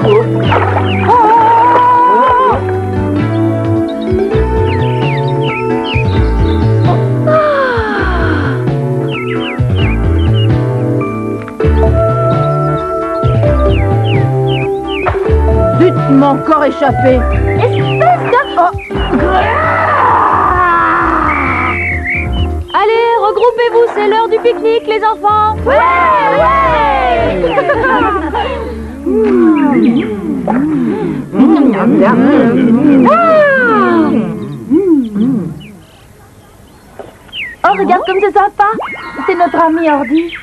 Zut, il m'a encore échappé. Espèce de... Allez, regroupez-vous, c'est l'heure du pique-nique, les enfants. Ouais. Oh, regarde comme c'est sympa. C'est notre ami Ordi.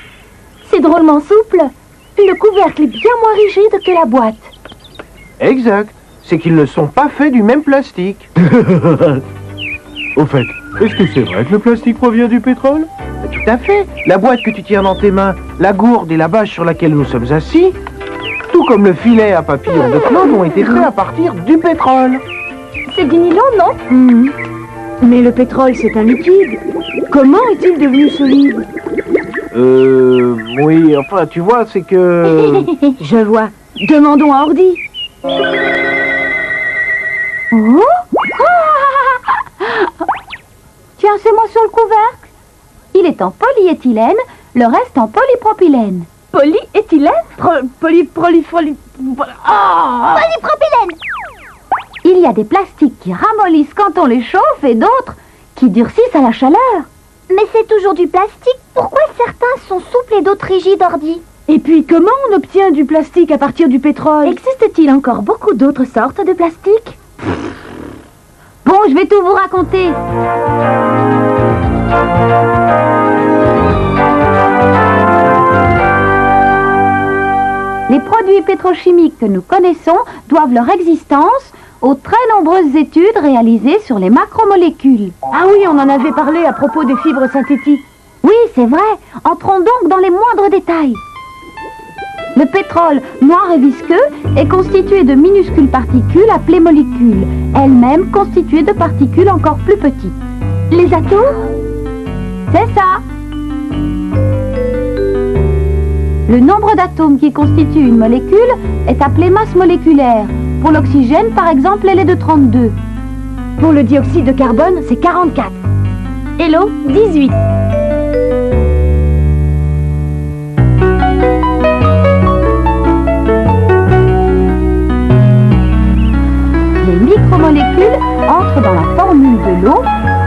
C'est drôlement souple. Le couvercle est bien moins rigide que la boîte. Exact. C'est qu'ils ne sont pas faits du même plastique. Au fait, est-ce que c'est vrai que le plastique provient du pétrole? Tout à fait. La boîte que tu tiens dans tes mains, la gourde et la bâche sur laquelle nous sommes assis, tout comme le filet à papillon de Claude, ont été faits à partir du pétrole. C'est du nylon, non? Mais le pétrole, c'est un liquide. Comment est-il devenu solide? Oui, enfin, tu vois, c'est que... Je vois. Demandons à Ordi. Oh. Tiens, c'est moi sur le couvercle. Il est en polyéthylène, le reste en polypropylène. Polyéthylène? Polypropylène. Il y a des plastiques qui ramollissent quand on les chauffe et d'autres qui durcissent à la chaleur. Mais c'est toujours du plastique. Pourquoi certains sont souples et d'autres rigides, Ordi? Et puis, comment on obtient du plastique à partir du pétrole? Existe-t-il encore beaucoup d'autres sortes de plastique? Bon, je vais tout vous raconter. Les produits pétrochimiques que nous connaissons doivent leur existence aux très nombreuses études réalisées sur les macromolécules. Ah oui, on en avait parlé à propos des fibres synthétiques. Oui, c'est vrai. Entrons donc dans les moindres détails. Le pétrole, noir et visqueux, est constitué de minuscules particules appelées molécules, elles-mêmes constituées de particules encore plus petites. Les atomes? C'est ça. Le nombre d'atomes qui constituent une molécule est appelé masse moléculaire. Pour l'oxygène, par exemple, elle est de 32. Pour le dioxyde de carbone, c'est 44. Et l'eau, 18. Les micromolécules entrent dans la formule de l'eau,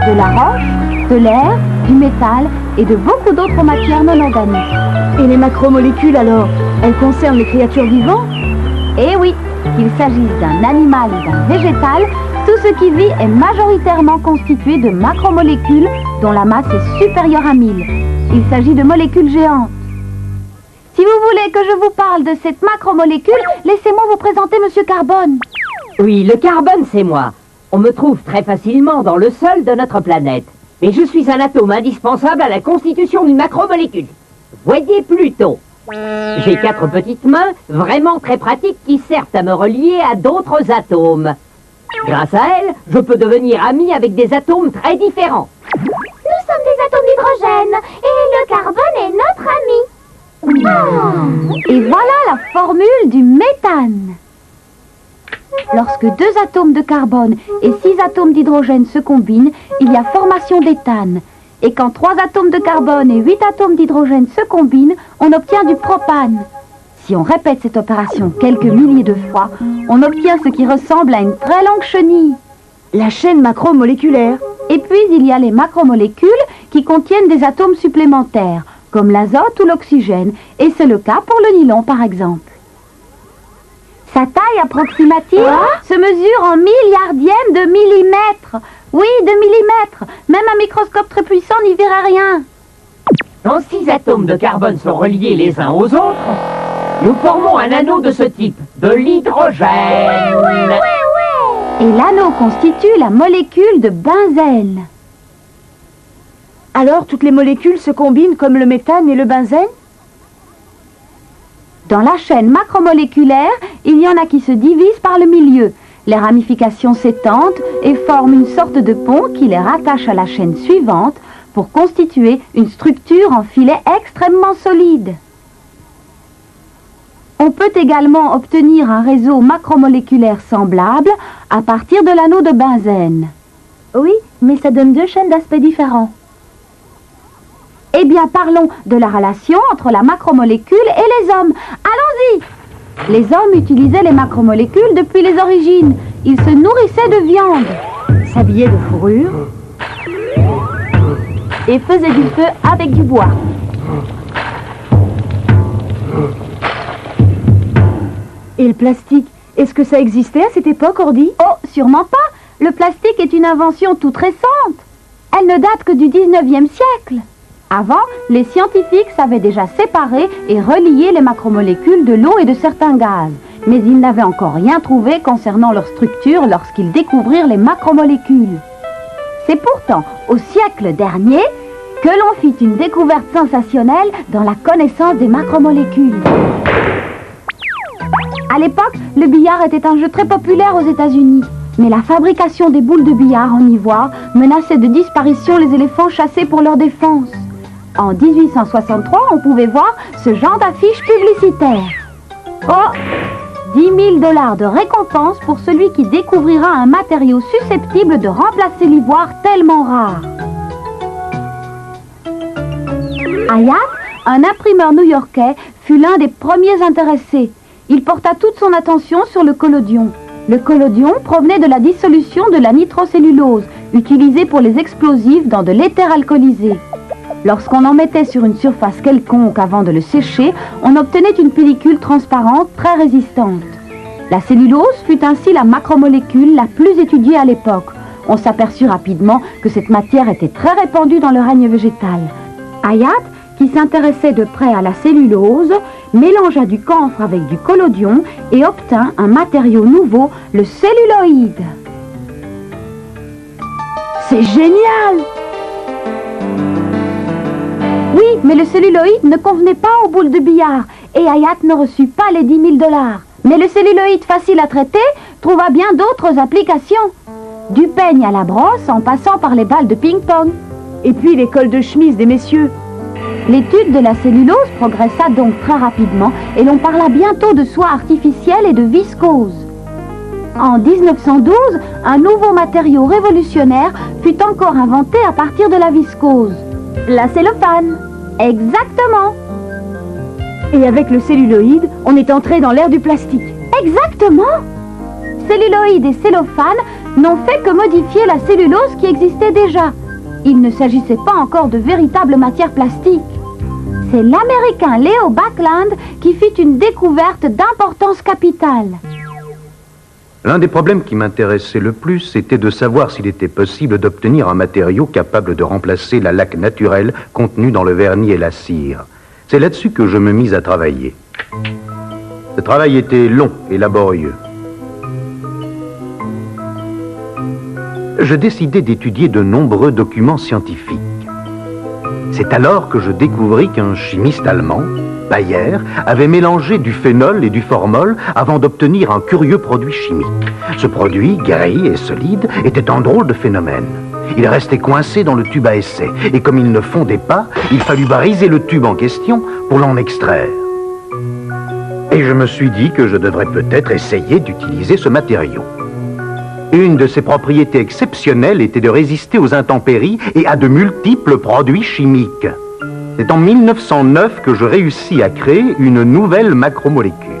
de la roche, de l'air, du métal et de beaucoup d'autres matières non organiques. Et les macromolécules, alors, elles concernent les créatures vivantes? Eh oui, qu'il s'agisse d'un animal ou d'un végétal, tout ce qui vit est majoritairement constitué de macromolécules dont la masse est supérieure à 1000. Il s'agit de molécules géantes. Si vous voulez que je vous parle de cette macromolécule, laissez-moi vous présenter Monsieur Carbone. Oui, le carbone, c'est moi. On me trouve très facilement dans le sol de notre planète. Mais je suis un atome indispensable à la constitution d'une macromolécule. Voyez plutôt. J'ai 4 petites mains, vraiment très pratiques, qui servent à me relier à d'autres atomes. Grâce à elles, je peux devenir ami avec des atomes très différents. Nous sommes des atomes d'hydrogène et le carbone est notre ami. Et voilà la formule du méthane. Lorsque 2 atomes de carbone et 6 atomes d'hydrogène se combinent, il y a formation d'éthane. Et quand 3 atomes de carbone et 8 atomes d'hydrogène se combinent, on obtient du propane. Si on répète cette opération quelques milliers de fois, on obtient ce qui ressemble à une très longue chenille. La chaîne macromoléculaire. Et puis il y a les macromolécules qui contiennent des atomes supplémentaires, comme l'azote ou l'oxygène, et c'est le cas pour le nylon par exemple. Sa taille approximative se mesure en milliardièmes de millimètres. Oui, de millimètres. Même un microscope très puissant n'y verra rien. Quand 6 atomes de carbone sont reliés les uns aux autres, nous formons un anneau de ce type, de l'hydrogène. Et l'anneau constitue la molécule de benzène. Alors, toutes les molécules se combinent comme le méthane et le benzène? Dans la chaîne macromoléculaire, il y en a qui se divisent par le milieu. Les ramifications s'étendent et forment une sorte de pont qui les rattache à la chaîne suivante pour constituer une structure en filet extrêmement solide. On peut également obtenir un réseau macromoléculaire semblable à partir de l'anneau de benzène. Oui, mais ça donne deux chaînes d'aspect différents. Eh bien, parlons de la relation entre la macromolécule et les hommes. Allons-y! Les hommes utilisaient les macromolécules depuis les origines. Ils se nourrissaient de viande, S'habillaient de fourrure et faisaient du feu avec du bois. Et le plastique, est-ce que ça existait à cette époque, Ordi? Oh, sûrement pas. Le plastique est une invention toute récente. Elle ne date que du 19e siècle. Avant, les scientifiques savaient déjà séparer et relier les macromolécules de l'eau et de certains gaz. Mais ils n'avaient encore rien trouvé concernant leur structure lorsqu'ils découvrirent les macromolécules. C'est pourtant au siècle dernier que l'on fit une découverte sensationnelle dans la connaissance des macromolécules. À l'époque, le billard était un jeu très populaire aux États-Unis. Mais la fabrication des boules de billard en ivoire menaçait de disparition les éléphants chassés pour leur défense. En 1863, on pouvait voir ce genre d'affiche publicitaire. Oh, 10 000 $ de récompense pour celui qui découvrira un matériau susceptible de remplacer l'ivoire tellement rare. Hayat, un imprimeur new-yorkais, fut l'un des premiers intéressés. Il porta toute son attention sur le collodion. Le collodion provenait de la dissolution de la nitrocellulose, utilisée pour les explosifs dans de l'éther alcoolisé. Lorsqu'on en mettait sur une surface quelconque avant de le sécher, on obtenait une pellicule transparente très résistante. La cellulose fut ainsi la macromolécule la plus étudiée à l'époque. On s'aperçut rapidement que cette matière était très répandue dans le règne végétal. Hayat, qui s'intéressait de près à la cellulose, mélangea du camphre avec du collodion et obtint un matériau nouveau, le celluloïde. C'est génial! Oui, mais le celluloïde ne convenait pas aux boules de billard et Hayat ne reçut pas les 10 000 $. Mais le celluloïde facile à traiter trouva bien d'autres applications. Du peigne à la brosse en passant par les balles de ping-pong. Et puis l'école de chemise des messieurs. L'étude de la cellulose progressa donc très rapidement et l'on parla bientôt de soie artificielle et de viscose. En 1912, un nouveau matériau révolutionnaire fut encore inventé à partir de la viscose. La cellophane. Exactement. Et avec le celluloïde, on est entré dans l'ère du plastique. Exactement. Celluloïde et cellophane n'ont fait que modifier la cellulose qui existait déjà. Il ne s'agissait pas encore de véritable matière plastique. C'est l'Américain Leo Baekeland qui fit une découverte d'importance capitale. L'un des problèmes qui m'intéressait le plus était de savoir s'il était possible d'obtenir un matériau capable de remplacer la laque naturelle contenue dans le vernis et la cire. C'est là-dessus que je me mis à travailler. Ce travail était long et laborieux. Je décidai d'étudier de nombreux documents scientifiques. C'est alors que je découvris qu'un chimiste allemand, Bayer, avait mélangé du phénol et du formol avant d'obtenir un curieux produit chimique. Ce produit, gris et solide, était un drôle de phénomène. Il restait coincé dans le tube à essai, et comme il ne fondait pas, il fallut briser le tube en question pour l'en extraire. Et je me suis dit que je devrais peut-être essayer d'utiliser ce matériau. Une de ses propriétés exceptionnelles était de résister aux intempéries et à de multiples produits chimiques. C'est en 1909 que je réussis à créer une nouvelle macromolécule.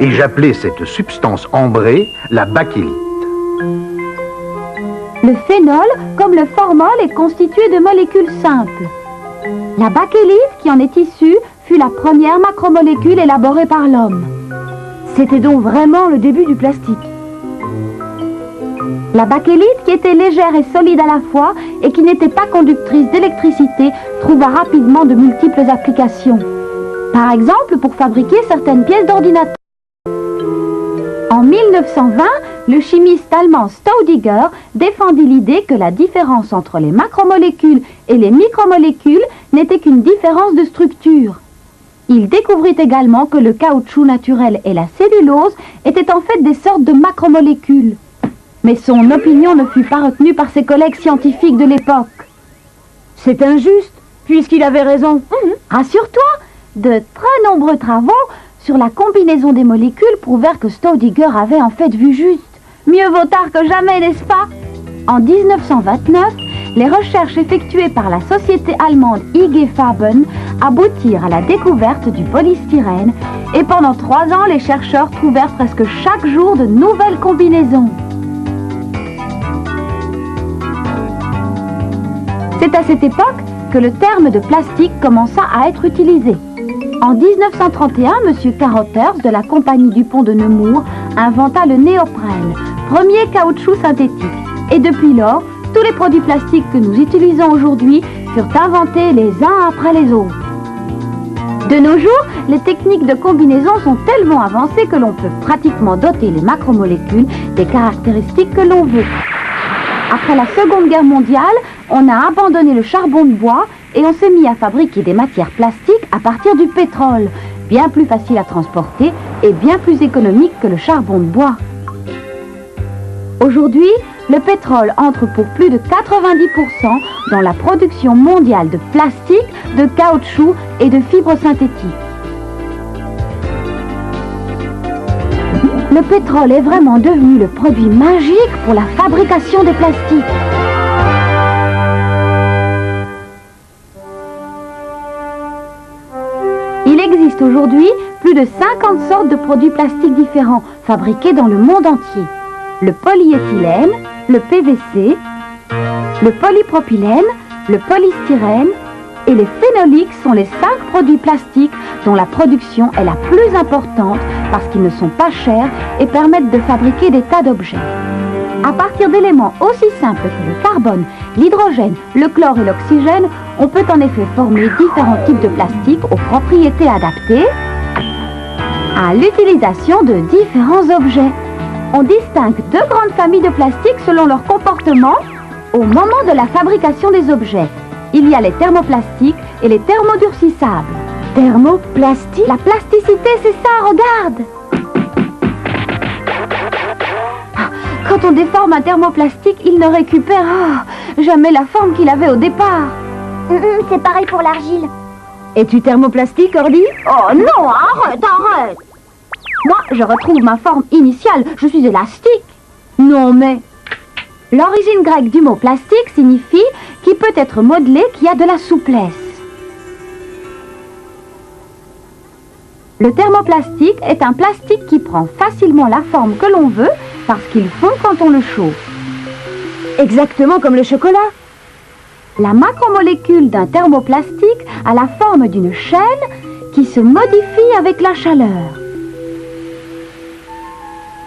Et j'appelais cette substance ambrée la bakélite. Le phénol, comme le formol, est constitué de molécules simples. La bakélite, qui en est issue, fut la première macromolécule élaborée par l'homme. C'était donc vraiment le début du plastique. La bakélite, qui était légère et solide à la fois et qui n'était pas conductrice d'électricité, trouva rapidement de multiples applications. Par exemple, pour fabriquer certaines pièces d'ordinateur. En 1920, le chimiste allemand Staudinger défendit l'idée que la différence entre les macromolécules et les micromolécules n'était qu'une différence de structure. Il découvrit également que le caoutchouc naturel et la cellulose étaient en fait des sortes de macromolécules. Mais son opinion ne fut pas retenue par ses collègues scientifiques de l'époque. C'est injuste, puisqu'il avait raison. Rassure-toi, de très nombreux travaux sur la combinaison des molécules prouvèrent que Staudinger avait en fait vu juste. Mieux vaut tard que jamais, n'est-ce pas? En 1929, les recherches effectuées par la société allemande IG Farben aboutirent à la découverte du polystyrène et pendant 3 ans, les chercheurs trouvèrent presque chaque jour de nouvelles combinaisons. C'est à cette époque que le terme de plastique commença à être utilisé. En 1931, M. Carothers de la compagnie Dupont de Nemours inventa le néoprène, premier caoutchouc synthétique. Et depuis lors, tous les produits plastiques que nous utilisons aujourd'hui furent inventés les uns après les autres. De nos jours, les techniques de combinaison sont tellement avancées que l'on peut pratiquement doter les macromolécules des caractéristiques que l'on veut. Après la Seconde Guerre mondiale, on a abandonné le charbon de bois et on s'est mis à fabriquer des matières plastiques à partir du pétrole, bien plus facile à transporter et bien plus économique que le charbon de bois. Aujourd'hui, le pétrole entre pour plus de 90% dans la production mondiale de plastique, de caoutchouc et de fibres synthétiques. Le pétrole est vraiment devenu le produit magique pour la fabrication des plastiques. Il existe aujourd'hui plus de 50 sortes de produits plastiques différents fabriqués dans le monde entier. Le polyéthylène, le PVC, le polypropylène, le polystyrène et les phénoliques sont les 5 produits plastiques dont la production est la plus importante parce qu'ils ne sont pas chers et permettent de fabriquer des tas d'objets. À partir d'éléments aussi simples que le carbone, l'hydrogène, le chlore et l'oxygène, on peut en effet former différents types de plastique aux propriétés adaptées à l'utilisation de différents objets. On distingue 2 grandes familles de plastique selon leur comportement au moment de la fabrication des objets. Il y a les thermoplastiques et les thermodurcissables. Thermoplastique? La plasticité, c'est ça, regarde! Quand on déforme un thermoplastique, il ne récupère jamais la forme qu'il avait au départ. C'est pareil pour l'argile. Es-tu thermoplastique, Orly? Oh non, arrête! Moi, je retrouve ma forme initiale, je suis élastique. Non, mais... L'origine grecque du mot plastique signifie qui peut être modelé, qui a de la souplesse. Le thermoplastique est un plastique qui prend facilement la forme que l'on veut parce qu'il fond quand on le chauffe. Exactement comme le chocolat. La macromolécule d'un thermoplastique a la forme d'une chaîne qui se modifie avec la chaleur.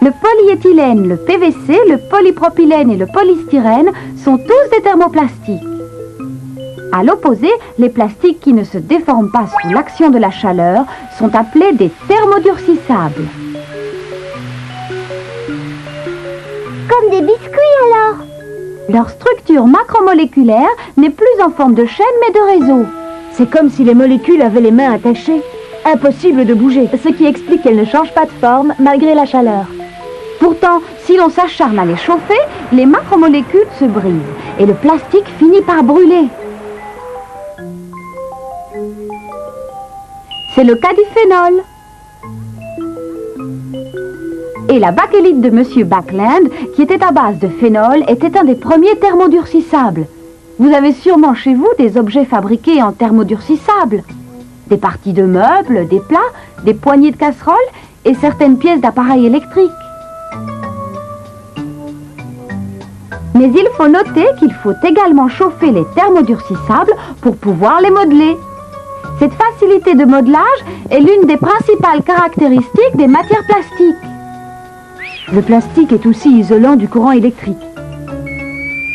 Le polyéthylène, le PVC, le polypropylène et le polystyrène sont tous des thermoplastiques. À l'opposé, les plastiques qui ne se déforment pas sous l'action de la chaleur sont appelés des thermodurcissables. Comme des biscuits alors. Leur structure macromoléculaire n'est plus en forme de chaîne mais de réseau. C'est comme si les molécules avaient les mains attachées. Impossible de bouger. Ce qui explique qu'elles ne changent pas de forme malgré la chaleur. Pourtant, si l'on s'acharne à les chauffer, les macromolécules se brisent et le plastique finit par brûler. C'est le cas du phénol. Et la bakélite de M. Backland, qui était à base de phénol, était un des premiers thermodurcissables. Vous avez sûrement chez vous des objets fabriqués en thermodurcissables. Des parties de meubles, des plats, des poignées de casseroles et certaines pièces d'appareils électriques. Mais il faut noter qu'il faut également chauffer les thermodurcissables pour pouvoir les modeler. Cette facilité de modelage est l'une des principales caractéristiques des matières plastiques. Le plastique est aussi isolant du courant électrique.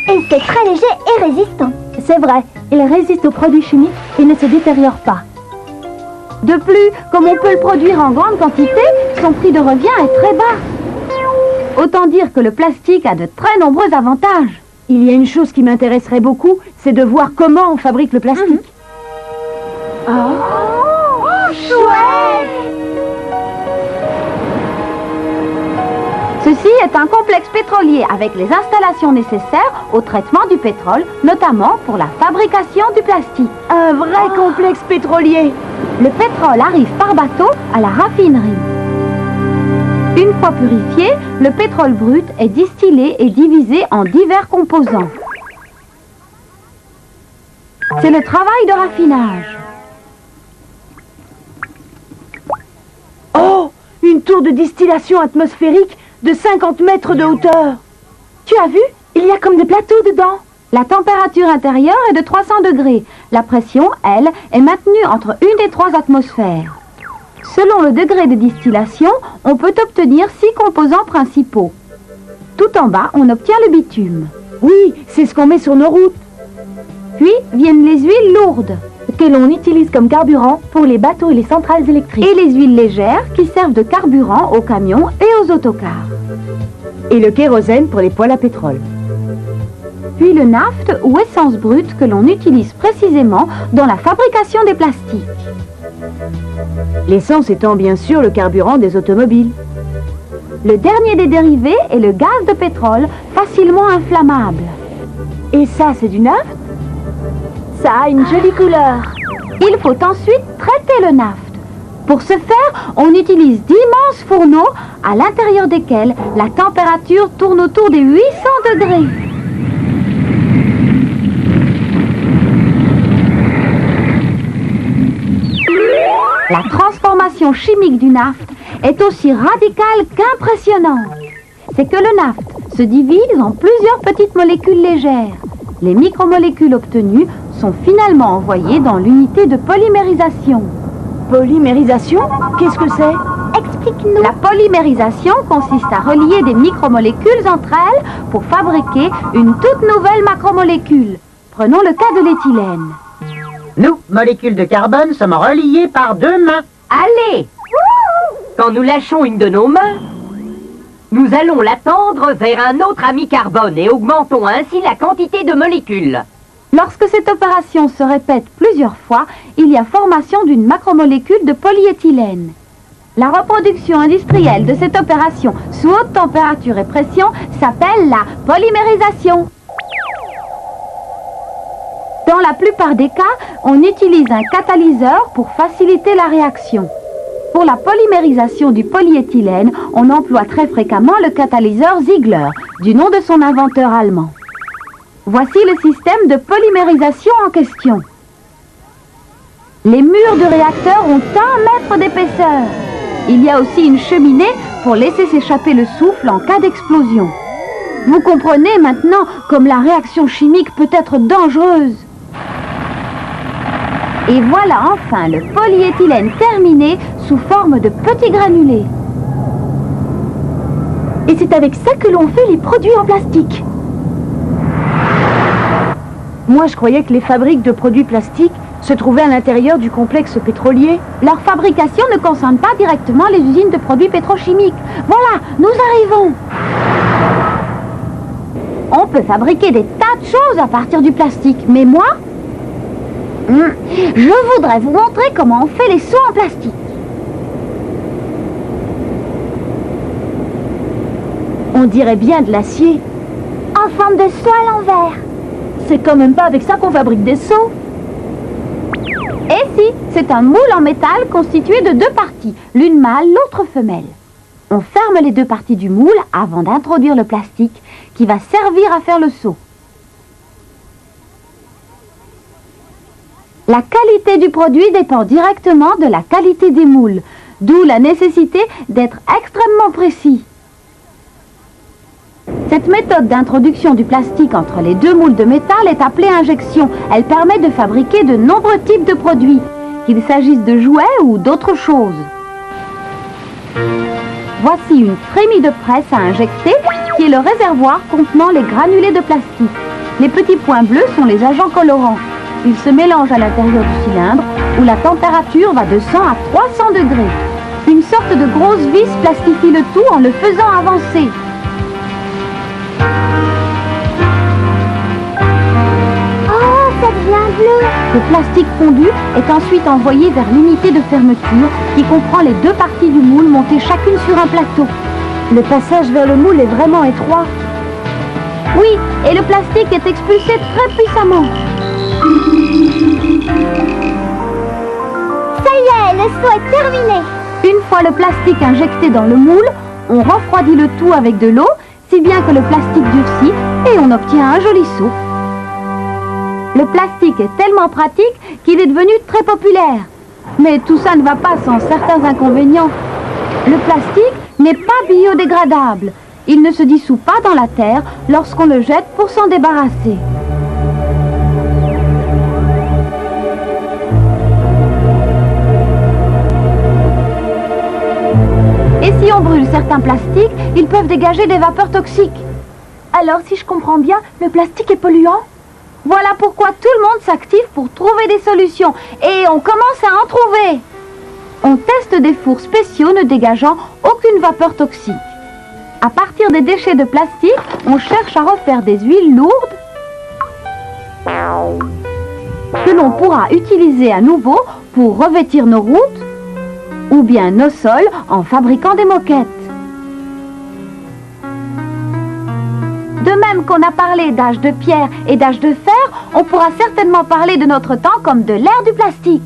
Et c'est très léger et résistant. C'est vrai, il résiste aux produits chimiques et ne se détériore pas. De plus, comme on peut le produire en grande quantité, son prix de revient est très bas. Autant dire que le plastique a de très nombreux avantages. Il y a une chose qui m'intéresserait beaucoup, c'est de voir comment on fabrique le plastique. Chouette! Ceci est un complexe pétrolier avec les installations nécessaires au traitement du pétrole, notamment pour la fabrication du plastique. Un vrai complexe pétrolier. Le pétrole arrive par bateau à la raffinerie. Une fois purifié, le pétrole brut est distillé et divisé en divers composants. C'est le travail de raffinage. Oh, une tour de distillation atmosphérique de 50 mètres de hauteur. Tu as vu? Il y a comme des plateaux dedans. La température intérieure est de 300 degrés. La pression, elle, est maintenue entre une des 3 atmosphères. Selon le degré de distillation, on peut obtenir 6 composants principaux. Tout en bas, on obtient le bitume. Oui, c'est ce qu'on met sur nos routes. Puis viennent les huiles lourdes, que l'on utilise comme carburant pour les bateaux et les centrales électriques. et les huiles légères qui servent de carburant aux camions et aux autocars. Et le kérosène pour les poêles à pétrole. Puis le naphte ou essence brute que l'on utilise précisément dans la fabrication des plastiques. L'essence étant bien sûr le carburant des automobiles. Le dernier des dérivés est le gaz de pétrole, facilement inflammable. Et ça, c'est du naphte? Ça a une jolie couleur. Il faut ensuite traiter le naphte. Pour ce faire, on utilise d'immenses fourneaux à l'intérieur desquels la température tourne autour des 800 degrés. La transformation chimique du naphte est aussi radicale qu'impressionnante. C'est que le naphte se divise en plusieurs petites molécules légères. Les micromolécules obtenues sont finalement envoyées dans l'unité de polymérisation. Polymérisation? Qu'est-ce que c'est? Explique-nous. La polymérisation consiste à relier des micromolécules entre elles pour fabriquer une toute nouvelle macromolécule. Prenons le cas de l'éthylène. Nous, molécules de carbone, sommes reliées par 2 mains. Allez! Quand nous lâchons une de nos mains, nous allons la tendre vers un autre ami carbone et augmentons ainsi la quantité de molécules. Lorsque cette opération se répète plusieurs fois, il y a formation d'une macromolécule de polyéthylène. La reproduction industrielle de cette opération sous haute température et pression s'appelle la polymérisation. Dans la plupart des cas, on utilise un catalyseur pour faciliter la réaction. Pour la polymérisation du polyéthylène, on emploie très fréquemment le catalyseur Ziegler, du nom de son inventeur allemand. Voici le système de polymérisation en question. Les murs de réacteur ont 1 mètre d'épaisseur. Il y a aussi une cheminée pour laisser s'échapper le souffle en cas d'explosion. Vous comprenez maintenant comme la réaction chimique peut être dangereuse. Et voilà enfin le polyéthylène terminé sous forme de petits granulés. Et c'est avec ça que l'on fait les produits en plastique. Moi, je croyais que les fabriques de produits plastiques se trouvaient à l'intérieur du complexe pétrolier. Leur fabrication ne concerne pas directement les usines de produits pétrochimiques. Voilà, nous arrivons. On peut fabriquer des tas de choses à partir du plastique, mais moi, je voudrais vous montrer comment on fait les seaux en plastique. On dirait bien de l'acier. En forme de seau à l'envers. C'est quand même pas avec ça qu'on fabrique des seaux. Et si, c'est un moule en métal constitué de 2 parties, l'une mâle, l'autre femelle. On ferme les 2 parties du moule avant d'introduire le plastique qui va servir à faire le seau. La qualité du produit dépend directement de la qualité des moules, d'où la nécessité d'être extrêmement précis. Cette méthode d'introduction du plastique entre les 2 moules de métal est appelée injection. Elle permet de fabriquer de nombreux types de produits, qu'il s'agisse de jouets ou d'autres choses. Voici une trémie de presse à injecter, qui est le réservoir contenant les granulés de plastique. Les petits points bleus sont les agents colorants. Ils se mélangent à l'intérieur du cylindre, où la température va de 100 à 300 degrés. Une sorte de grosse vis plastifie le tout en le faisant avancer. Le plastique fondu est ensuite envoyé vers l'unité de fermeture qui comprend les 2 parties du moule montées chacune sur un plateau. Le passage vers le moule est vraiment étroit. Oui, et le plastique est expulsé très puissamment. Ça y est, le saut est terminé. Une fois le plastique injecté dans le moule, on refroidit le tout avec de l'eau, si bien que le plastique durcit et on obtient un joli seau. Le plastique est tellement pratique qu'il est devenu très populaire. Mais tout ça ne va pas sans certains inconvénients. Le plastique n'est pas biodégradable. Il ne se dissout pas dans la terre lorsqu'on le jette pour s'en débarrasser. Et si on brûle certains plastiques, ils peuvent dégager des vapeurs toxiques. Alors, si je comprends bien, le plastique est polluant? Voilà pourquoi tout le monde s'active pour trouver des solutions. Et on commence à en trouver. On teste des fours spéciaux ne dégageant aucune vapeur toxique. À partir des déchets de plastique, on cherche à refaire des huiles lourdes que l'on pourra utiliser à nouveau pour revêtir nos routes ou bien nos sols en fabriquant des moquettes. De même qu'on a parlé d'âge de pierre et d'âge de fer, on pourra certainement parler de notre temps comme de l'ère du plastique.